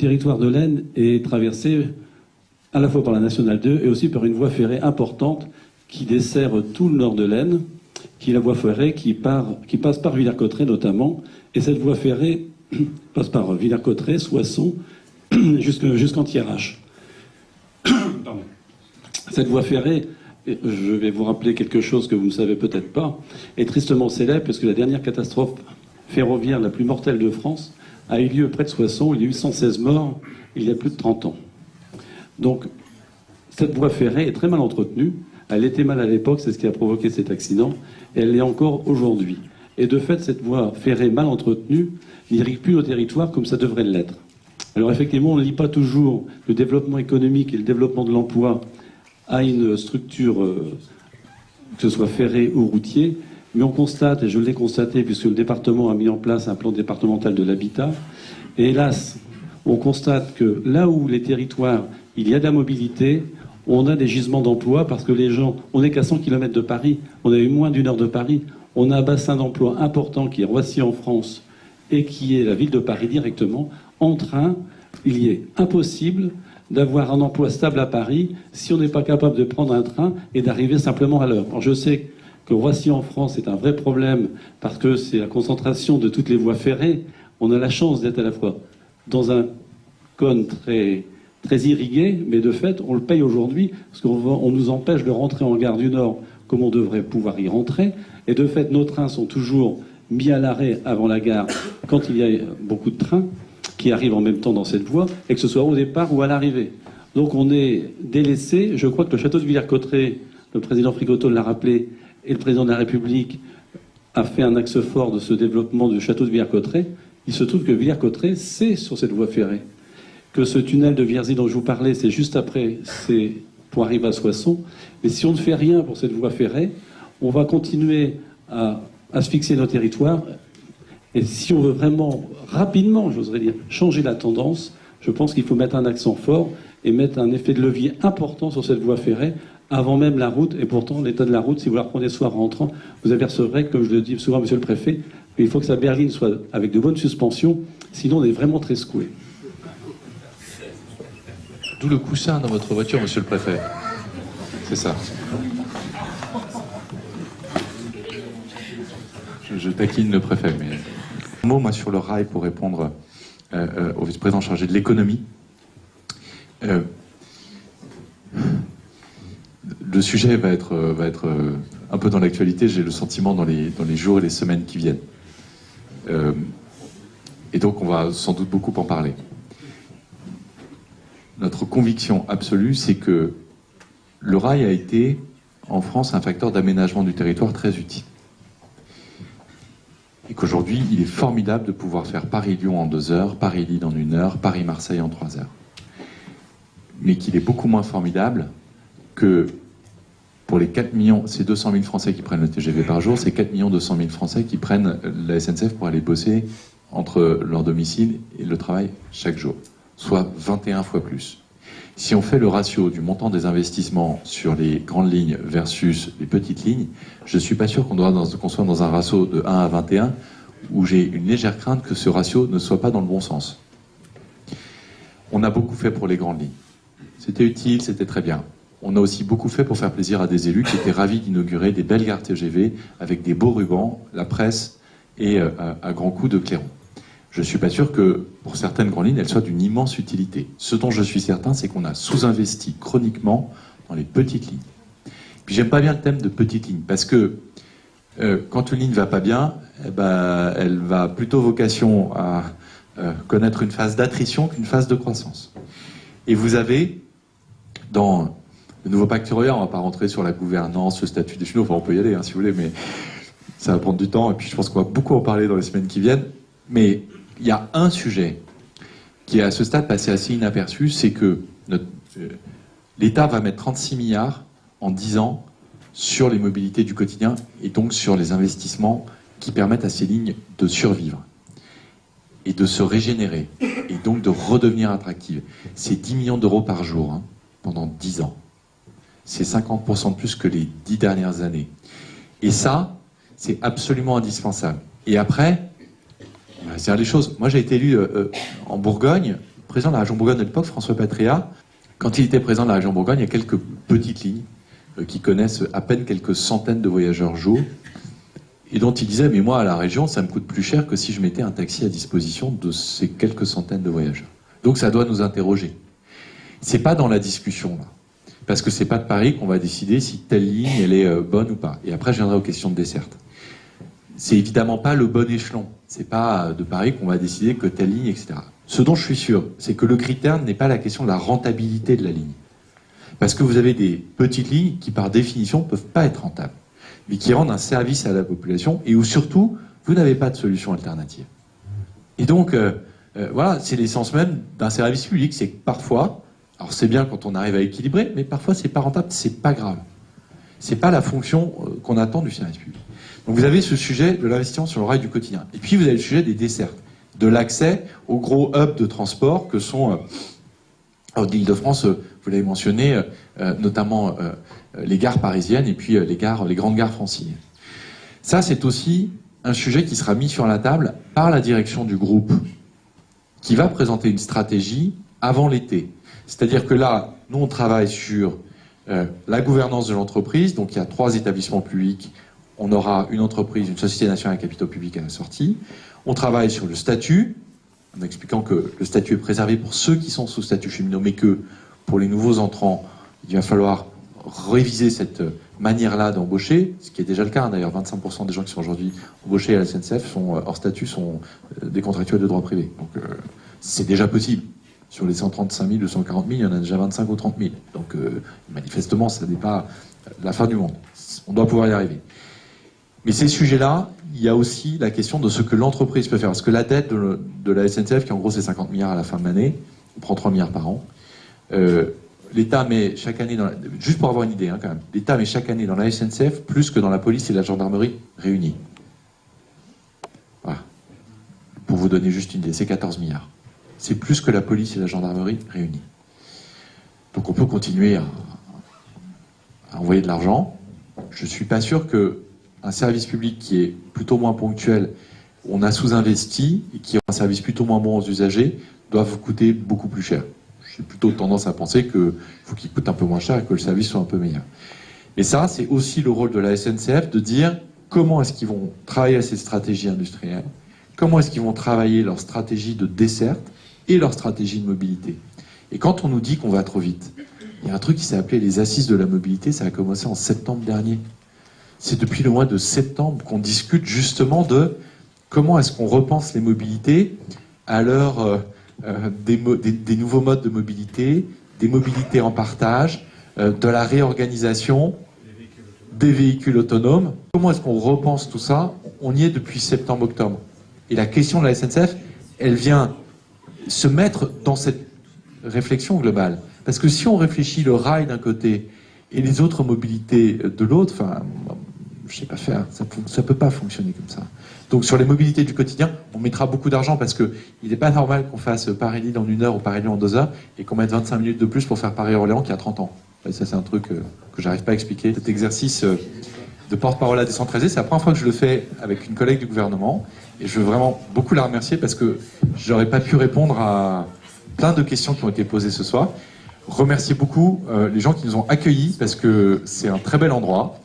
territoire de l'Aisne est traversé à la fois par la Nationale 2 et aussi par une voie ferrée importante qui dessert tout le nord de l'Aisne, qui est la voie ferrée qui passe par Villers-Cotterêts notamment. Et cette voie ferrée passe par Villers-Cotterêts, Soissons, jusqu'en Thiérache. Cette voie ferrée, je vais vous rappeler quelque chose que vous ne savez peut-être pas, est tristement célèbre parce que la dernière catastrophe ferroviaire la plus mortelle de France a eu lieu près de Soissons. Il y a eu 116 morts il y a plus de 30 ans. Donc, cette voie ferrée est très mal entretenue. Elle était mal à l'époque, c'est ce qui a provoqué cet accident, et elle l'est encore aujourd'hui. Et de fait, cette voie ferrée mal entretenue n'irrigue plus nos territoires comme ça devrait l'être. Alors effectivement, on ne lie pas toujours le développement économique et le développement de l'emploi à une structure, que ce soit ferrée ou routier, mais on constate, et je l'ai constaté puisque le département a mis en place un plan départemental de l'habitat, et hélas, on constate que là où les territoires, il y a de la mobilité, on a des gisements d'emploi parce que les gens, on n'est qu'à 100 km de Paris, on a eu moins d'une heure de Paris, on a un bassin d'emploi important qui est Roissy en France et qui est la ville de Paris directement. En train, il est impossible d'avoir un emploi stable à Paris si on n'est pas capable de prendre un train et d'arriver simplement à l'heure. Alors je sais que Roissy en France est un vrai problème parce que c'est la concentration de toutes les voies ferrées. On a la chance d'être à la fois dans un cône très irrigué, mais de fait, on le paye aujourd'hui parce qu'on nous empêche de rentrer en gare du Nord comme on devrait pouvoir y rentrer. Et de fait, nos trains sont toujours mis à l'arrêt avant la gare quand il y a beaucoup de trains qui arrivent en même temps dans cette voie, et que ce soit au départ ou à l'arrivée. Donc on est délaissé. Je crois que le château de Villers-Cotterêts, le président Frigoto l'a rappelé, et le président de la République a fait un axe fort de ce développement du château de Villers-Cotterêts. Il se trouve que Villers-Cotterêts, c'est sur cette voie ferrée. Que ce tunnel de Vierzy dont je vous parlais, c'est juste après, c'est pour arriver à Soissons. Mais si on ne fait rien pour cette voie ferrée, on va continuer à asphyxier nos territoires. Et si on veut vraiment, rapidement, j'oserais dire, changer la tendance, je pense qu'il faut mettre un accent fort et mettre un effet de levier important sur cette voie ferrée, avant même la route. Et pourtant, l'état de la route, si vous la prenez soir rentrant, vous apercevrez, comme je le dis souvent à monsieur le préfet, il faut que sa berline soit avec de bonnes suspensions, sinon on est vraiment très secoué. D'où le coussin dans votre voiture, monsieur le préfet. C'est ça. Je taquine le préfet, mais... Un mot, moi, sur le rail, pour répondre au vice-président chargé de l'économie. Le sujet va être un peu dans l'actualité, j'ai le sentiment, dans les jours et les semaines qui viennent. Et donc, on va sans doute beaucoup en parler. Notre conviction absolue, c'est que le rail a été, en France, un facteur d'aménagement du territoire très utile. Et qu'aujourd'hui, il est formidable de pouvoir faire Paris-Lyon en 2 heures, Paris-Lille en 1 heure, Paris-Marseille en 3 heures. Mais qu'il est beaucoup moins formidable que pour les 4 millions, c'est 200 000 Français qui prennent le TGV par jour, c'est 4 200 000 Français qui prennent la SNCF pour aller bosser entre leur domicile et le travail chaque jour, soit 21 fois plus. Si on fait le ratio du montant des investissements sur les grandes lignes versus les petites lignes, je ne suis pas sûr qu'on soit dans un ratio de 1 à 21, où j'ai une légère crainte que ce ratio ne soit pas dans le bon sens. On a beaucoup fait pour les grandes lignes. C'était utile, c'était très bien. On a aussi beaucoup fait pour faire plaisir à des élus qui étaient ravis d'inaugurer des belles gares TGV avec des beaux rubans, la presse et à grands coups de clairon. Je ne suis pas sûr que, pour certaines grandes lignes, elles soient d'une immense utilité. Ce dont je suis certain, c'est qu'on a sous-investi chroniquement dans les petites lignes. Puis j'aime pas bien le thème de petites lignes, parce que quand une ligne ne va pas bien, elle va plutôt vocation à connaître une phase d'attrition qu'une phase de croissance. Et vous avez, dans le nouveau pacte ferroviaire, on ne va pas rentrer sur la gouvernance, le statut des cheminots, enfin on peut y aller si vous voulez, mais ça va prendre du temps, et puis je pense qu'on va beaucoup en parler dans les semaines qui viennent. Mais il y a un sujet qui est à ce stade passé assez inaperçu, c'est que l'État va mettre 36 milliards en 10 ans sur les mobilités du quotidien et donc sur les investissements qui permettent à ces lignes de survivre et de se régénérer et donc de redevenir attractives. C'est 10 millions d'euros par jour pendant 10 ans. C'est 50% de plus que les 10 dernières années. Et ça, c'est absolument indispensable. Et après, on va dire les choses. Moi, j'ai été élu en Bourgogne président de la région Bourgogne à l'époque, François Patria, quand il était président de la région Bourgogne, il y a quelques petites lignes qui connaissent à peine quelques centaines de voyageurs jour, et dont il disait, mais moi, à la région, ça me coûte plus cher que si je mettais un taxi à disposition de ces quelques centaines de voyageurs. Donc ça doit nous interroger. C'est pas dans la discussion, là. Parce que c'est pas de Paris qu'on va décider si telle ligne, elle est bonne ou pas. Et après, je viendrai aux questions de desserte. C'est évidemment pas le bon échelon. C'est pas de Paris qu'on va décider que telle ligne, etc. Ce dont je suis sûr, c'est que le critère n'est pas la question de la rentabilité de la ligne. Parce que vous avez des petites lignes qui, par définition, ne peuvent pas être rentables, mais qui rendent un service à la population et où, surtout, vous n'avez pas de solution alternative. Et donc, voilà, c'est l'essence même d'un service public. C'est que parfois, alors c'est bien quand on arrive à équilibrer, mais parfois, c'est pas rentable, c'est pas grave. C'est pas la fonction qu'on attend du service public. Donc vous avez ce sujet de l'investissement sur le rail du quotidien. Et puis vous avez le sujet des dessertes, de l'accès aux gros hubs de transport que sont d'Île-de-France, vous l'avez mentionné, notamment les gares parisiennes et puis les grandes gares franciliennes. Ça, c'est aussi un sujet qui sera mis sur la table par la direction du groupe, qui va présenter une stratégie avant l'été. C'est-à-dire que là, nous, on travaille sur la gouvernance de l'entreprise. Donc il y a 3 établissements publics. On aura une entreprise, une société nationale à capitaux publics à la sortie. On travaille sur le statut, en expliquant que le statut est préservé pour ceux qui sont sous statut cheminot, mais que pour les nouveaux entrants, il va falloir réviser cette manière-là d'embaucher, ce qui est déjà le cas. D'ailleurs, 25% des gens qui sont aujourd'hui embauchés à la SNCF sont hors statut, sont des contractuels de droit privé. Donc c'est déjà possible. Sur les 135 000 ou 140 000, il y en a déjà 25 ou 30 000. Donc manifestement, ça n'est pas la fin du monde. On doit pouvoir y arriver. Mais ces sujets-là, il y a aussi la question de ce que l'entreprise peut faire. Parce que la dette de la SNCF, qui en gros c'est 50 milliards à la fin de l'année, on prend 3 milliards par an, l'État met chaque année, juste pour avoir une idée quand même, l'État met chaque année dans la SNCF plus que dans la police et la gendarmerie réunies. Voilà. Pour vous donner juste une idée, c'est 14 milliards. C'est plus que la police et la gendarmerie réunies. Donc on peut continuer à envoyer de l'argent. Je ne suis pas sûr qu'un service public qui est plutôt moins ponctuel, on a sous-investi, et qui a un service plutôt moins bon aux usagers, doit vous coûter beaucoup plus cher. J'ai plutôt tendance à penser qu'il faut qu'il coûte un peu moins cher et que le service soit un peu meilleur. Et ça, c'est aussi le rôle de la SNCF de dire comment est-ce qu'ils vont travailler à ces stratégies industrielles, comment est-ce qu'ils vont travailler leur stratégie de desserte et leur stratégie de mobilité. Et quand on nous dit qu'on va trop vite, il y a un truc qui s'est appelé les assises de la mobilité, ça a commencé en septembre dernier. C'est depuis le mois de septembre qu'on discute justement de comment est-ce qu'on repense les mobilités à l'heure des nouveaux modes de mobilité, des mobilités en partage, de la réorganisation des véhicules autonomes. Comment est-ce qu'on repense tout ça? On y est depuis septembre-octobre. Et la question de la SNCF, elle vient se mettre dans cette réflexion globale. Parce que si on réfléchit le rail d'un côté et les autres mobilités de l'autre, enfin, je sais pas faire, ça peut pas fonctionner comme ça. Donc sur les mobilités du quotidien, on mettra beaucoup d'argent parce que il n'est pas normal qu'on fasse Paris-Lille en 1 heure ou Paris-Lille en 2 heures et qu'on mette 25 minutes de plus pour faire Paris-Orléans qui a 30 ans. Et ça, c'est un truc que j'arrive pas à expliquer. Cet exercice de porte-parole à décentraliser, c'est la première fois que je le fais avec une collègue du gouvernement. Et je veux vraiment beaucoup la remercier parce que j'aurais pas pu répondre à plein de questions qui ont été posées ce soir. Remercier beaucoup les gens qui nous ont accueillis parce que c'est un très bel endroit.